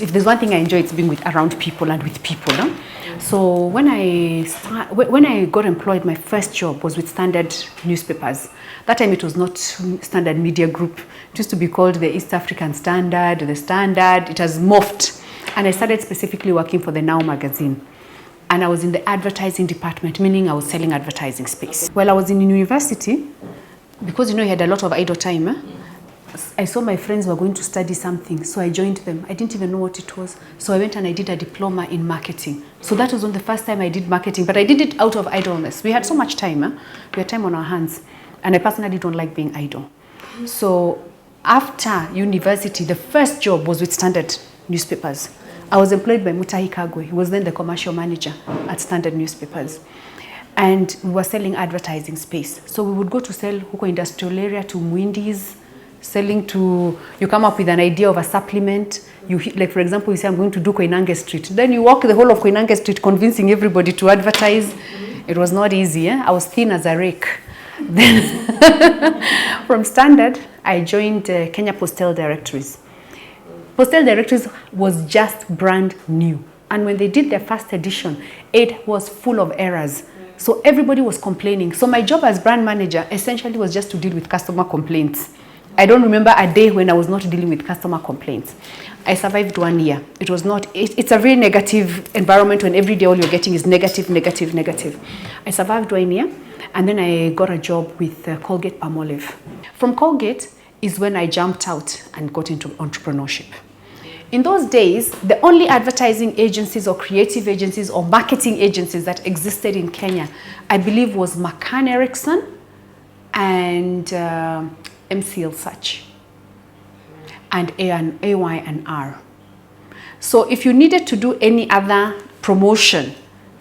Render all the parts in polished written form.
If there's one thing I enjoy, it's being around people and with people. No? So when I got employed, my first job was with Standard newspapers. That time it was not Standard Media Group. It used to be called the East African Standard, the Standard. It has morphed. And I started specifically working for the Now magazine. And I was in the advertising department, meaning I was selling advertising space. While I was in university, because you had a lot of idle time, I saw my friends were going to study something, so I joined them. I didn't even know what it was. So I went and I did a diploma in marketing. So that was the first time I did marketing, but I did it out of idleness. We had so much time. We had time on our hands. And I personally don't like being idle. So after university, the first job was with Standard newspapers. I was employed by Monte. He was then the commercial manager at Standard newspapers. And we were selling advertising space. So we would go to sell huko industrial area to Mwindis, selling to, you come up with an idea of a supplement. Like for example, you say, I'm going to do Koinange Street. Then you walk the whole of Koinange Street convincing everybody to advertise. It was not easy. I was thin as a rake. Then from Standard, I joined Kenya Postal Directories. Postal Directories was just brand new. And when they did their first edition, it was full of errors. So everybody was complaining. So my job as brand manager essentially was just to deal with customer complaints. I don't remember a day when I was not dealing with customer complaints. I survived 1 year. It was not, it's a very negative environment when every day all you're getting is negative, negative, negative. I survived 1 year, and then I got a job with Colgate Palmolive. From Colgate is when I jumped out and got into entrepreneurship. In those days, the only advertising agencies or creative agencies or marketing agencies that existed in Kenya, I believe, was McCann Erickson and MCL Search and AY&R. So if you needed to do any other promotion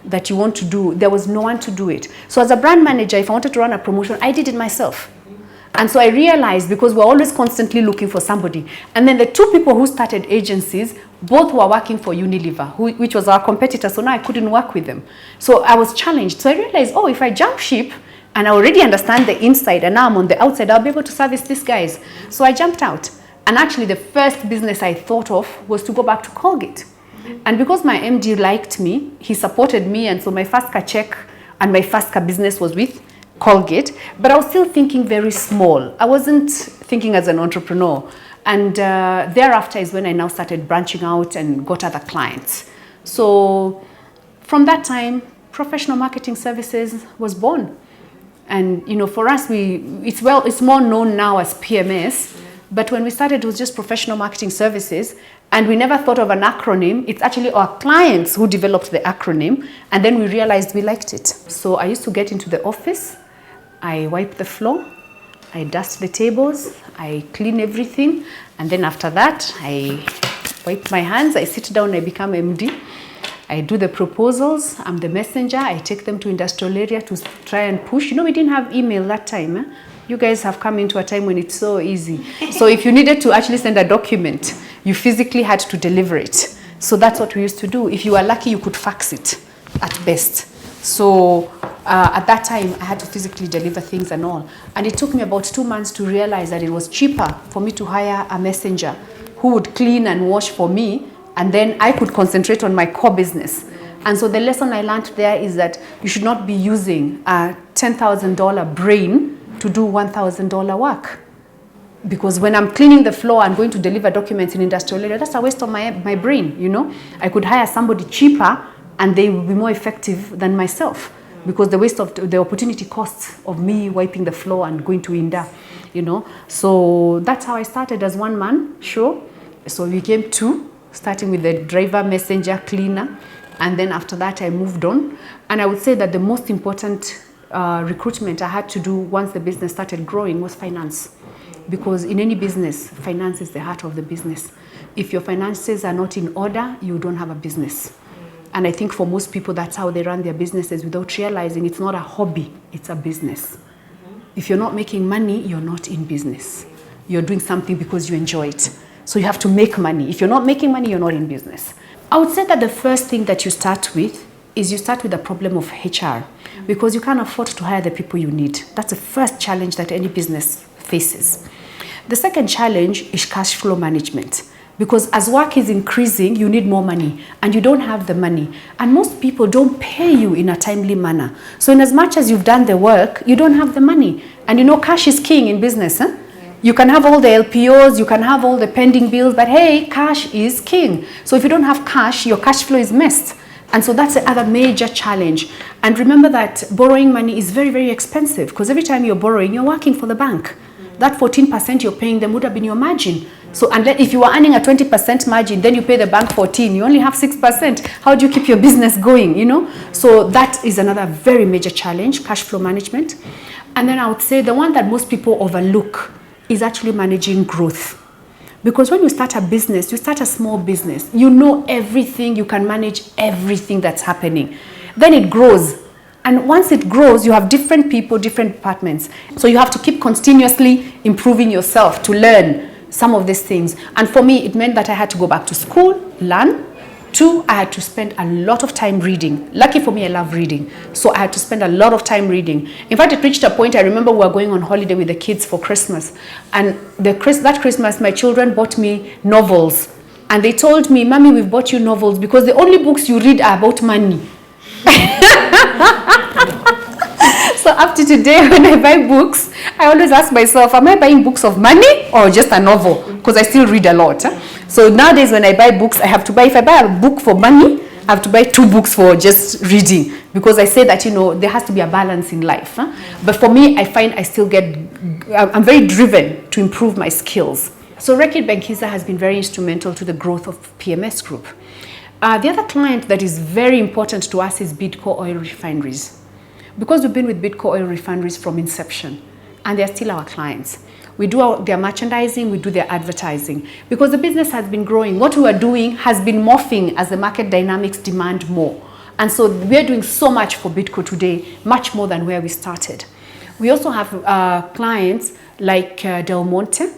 that you want to do, there was no one to do it. So as a brand manager, if I wanted to run a promotion, I did it myself. And so I realized, because we're always constantly looking for somebody. And then the two people who started agencies, both were working for Unilever, which was our competitor. So now I couldn't work with them. So I was challenged. So I realized, oh, if I jump ship, and I already understand the inside, and now I'm on the outside, I'll be able to service these guys. So I jumped out. And actually, the first business I thought of was to go back to Colgate. And because my MD liked me, he supported me, and so my first car check and my first car business was with Colgate. But I was still thinking very small. I wasn't thinking as an entrepreneur. And thereafter is when I now started branching out and got other clients. So from that time, professional marketing services was born. And for us, it's more known now as PMS, but when we started, it was just professional marketing services, and we never thought of an acronym. It's actually our clients who developed the acronym, and then we realized we liked it. So I used to get into the office, I wipe the floor, I dust the tables, I clean everything, and then after that, I wipe my hands, I sit down, I become MD. I do the proposals, I'm the messenger, I take them to industrial area to try and push. We didn't have email that time. You guys have come into a time when it's so easy. So if you needed to actually send a document, you physically had to deliver it. So that's what we used to do. If you were lucky, you could fax it at best. So at that time, I had to physically deliver things and all. And it took me about 2 months to realize that it was cheaper for me to hire a messenger who would clean and wash for me, and then I could concentrate on my core business. And so the lesson I learned there is that you should not be using a $10,000 brain to do $1,000 work. Because when I'm cleaning the floor and going to deliver documents in industrial area, that's a waste of my brain, I could hire somebody cheaper and they will be more effective than myself. Because the waste of the opportunity costs of me wiping the floor and going to Inda, So that's how I started as one man show. So we became two, starting with the driver, messenger, cleaner. And then after that, I moved on. And I would say that the most important recruitment I had to do once the business started growing was finance. Because in any business, finance is the heart of the business. If your finances are not in order, you don't have a business. And I think for most people, that's how they run their businesses without realizing it's not a hobby, it's a business. If you're not making money, you're not in business. You're doing something because you enjoy it. So you have to make money. If you're not making money, you're not in business. I would say that the first thing that you start with is you start with the problem of HR, because you can't afford to hire the people you need. That's the first challenge that any business faces. The second challenge is cash flow management. Because as work is increasing, you need more money and you don't have the money. And most people don't pay you in a timely manner. So in as much as you've done the work, you don't have the money. And you know, cash is king in business. Huh? Yeah. You can have all the LPOs, you can have all the pending bills, but hey, cash is king. So if you don't have cash, your cash flow is messed. And so that's the other major challenge. And remember that borrowing money is very, very expensive because every time you're borrowing, you're working for the bank. That 14% you're paying them would have been your margin. So unless if you were earning a 20% margin, then you pay the bank 14, you only have 6%. How do you keep your business going, you know? So that is another very major challenge, cash flow management. And then I would say the one that most people overlook is actually managing growth. Because when you start a business, you start a small business, you know everything, you can manage everything that's happening. Then it grows. And once it grows, you have different people, different departments. So you have to keep continuously improving yourself to learn some of these things. And for me, it meant that I had to go back to school, learn. 2, I had to spend a lot of time reading. Lucky for me, I love reading. So I had to spend a lot of time reading. In fact, it reached a point, I remember we were going on holiday with the kids for Christmas. And that Christmas, my children bought me novels. And they told me, Mommy, we've bought you novels because the only books you read are about money. So up to today, when I buy books, I always ask myself, am I buying books of money or just a novel? Because I still read a lot. So nowadays when I buy books, I have to buy, if I buy a book for money, I have to buy 2 books for just reading. Because I say that, you know, there has to be a balance in life. But for me, I find I still I'm very driven to improve my skills. So Reckitt Benckiser has been very instrumental to the growth of PMS Group. The other client that is very important to us is Bidco Oil Refineries. Because we've been with Bidco Oil Refineries from inception, and they're still our clients. We do their merchandising, we do their advertising. Because the business has been growing, what we are doing has been morphing as the market dynamics demand more. And so we are doing so much for Bidco today, much more than where we started. We also have clients like Del Monte.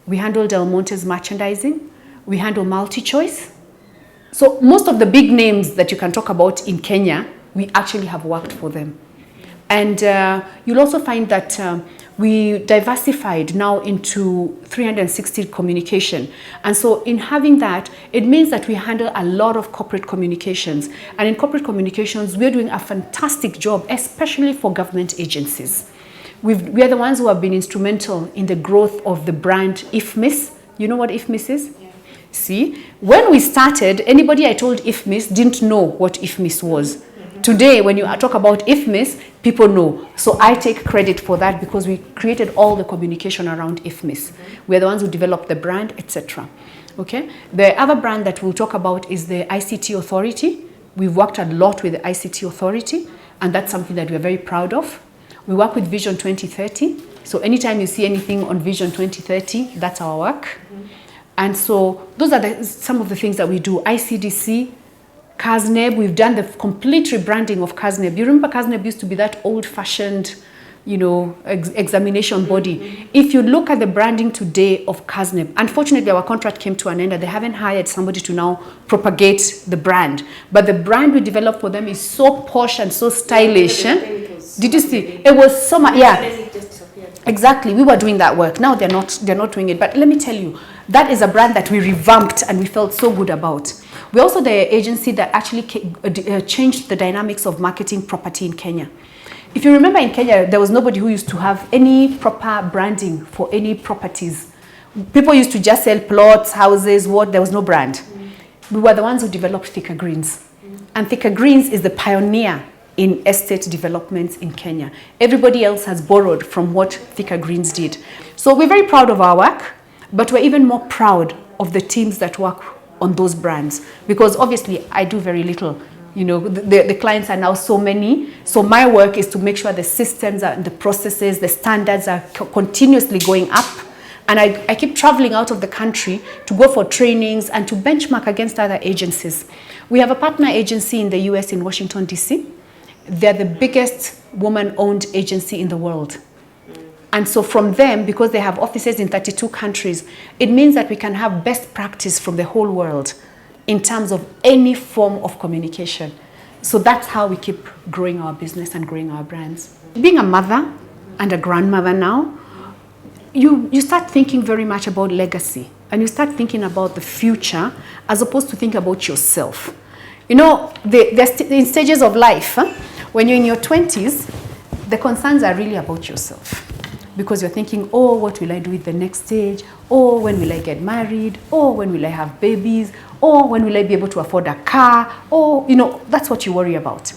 We handle Del Monte's merchandising. We handle MultiChoice. So most of the big names that you can talk about in Kenya, we actually have worked for them. And you'll also find that we diversified now into 360 communication. And so in having that, it means that we handle a lot of corporate communications. And in corporate communications, we're doing a fantastic job, especially for government agencies. We are the ones who have been instrumental in the growth of the brand IFMIS. You know what IFMIS is? Yeah. See, when we started, anybody I told IFMIS didn't know what IFMIS was. Today, when you talk about IFMIS, people know. So I take credit for that because we created all the communication around IFMIS. We're the ones who developed the brand, etc. Okay. The other brand that we'll talk about is the ICT Authority. We've worked a lot with the ICT Authority, and that's something that we're very proud of. We work with Vision 2030. So anytime you see anything on Vision 2030, that's our work. And so those are some of the things that we do. ICDC, CASNEB, we've done the complete rebranding of CASNEB. You remember CASNEB used to be that old-fashioned, you know, examination body. If you look at the branding today of CASNEB, unfortunately our contract came to an end and they haven't hired somebody to now propagate the brand. But the brand we developed for them is so posh and so stylish. Did you see? It was so much, yeah. Exactly, we were doing that work. Now they're not doing it. But let me tell you, that is a brand that we revamped and we felt so good about. We're also the agency that actually changed the dynamics of marketing property in Kenya. If you remember, in Kenya, there was nobody who used to have any proper branding for any properties. People used to just sell plots, houses, there was no brand. We were the ones who developed Thika Greens. And Thika Greens is the pioneer in estate developments in Kenya. Everybody else has borrowed from what Thika Greens did. So we're very proud of our work, but we're even more proud of the teams that work on those brands, because obviously I do very little. You know, the clients are now so many. So my work is to make sure the systems and the processes, the standards are continuously going up. And I keep traveling out of the country to go for trainings and to benchmark against other agencies. We have a partner agency in the US in Washington, DC. They're the biggest woman-owned agency in the world. And so from them, because they have offices in 32 countries, it means that we can have best practice from the whole world in terms of any form of communication. So that's how we keep growing our business and growing our brands. Being a mother and a grandmother now, you start thinking very much about legacy, and you start thinking about the future as opposed to think about yourself. You know, in stages of life, when you're in your 20s, the concerns are really about yourself. Because you're thinking, oh, what will I do with the next stage? Oh, when will I get married? Oh, when will I have babies? Oh, when will I be able to afford a car? Oh, you know, that's what you worry about.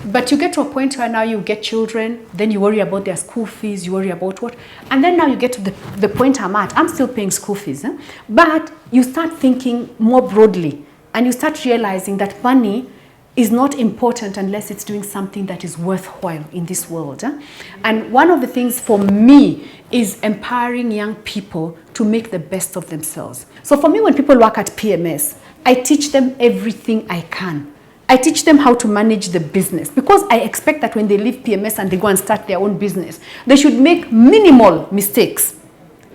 But you get to a point where now you get children, then you worry about their school fees, you worry about what? And then now you get to the point I'm at. I'm still paying school fees, but you start thinking more broadly, and you start realizing that money is not important unless it's doing something that is worthwhile in this world. And one of the things for me is empowering young people to make the best of themselves. So for me, when people work at PMS, I teach them everything I can. I teach them how to manage the business, because I expect that when they leave PMS and they go and start their own business, they should make minimal mistakes.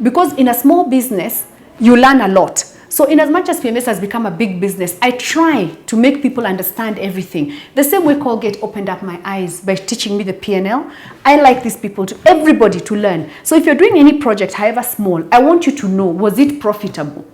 Because in a small business, you learn a lot. So in as much as PMS has become a big business, I try to make people understand everything. The same way Colgate opened up my eyes by teaching me the P&L, I like these people, everybody to learn. So if you're doing any project, however small, I want you to know, was it profitable?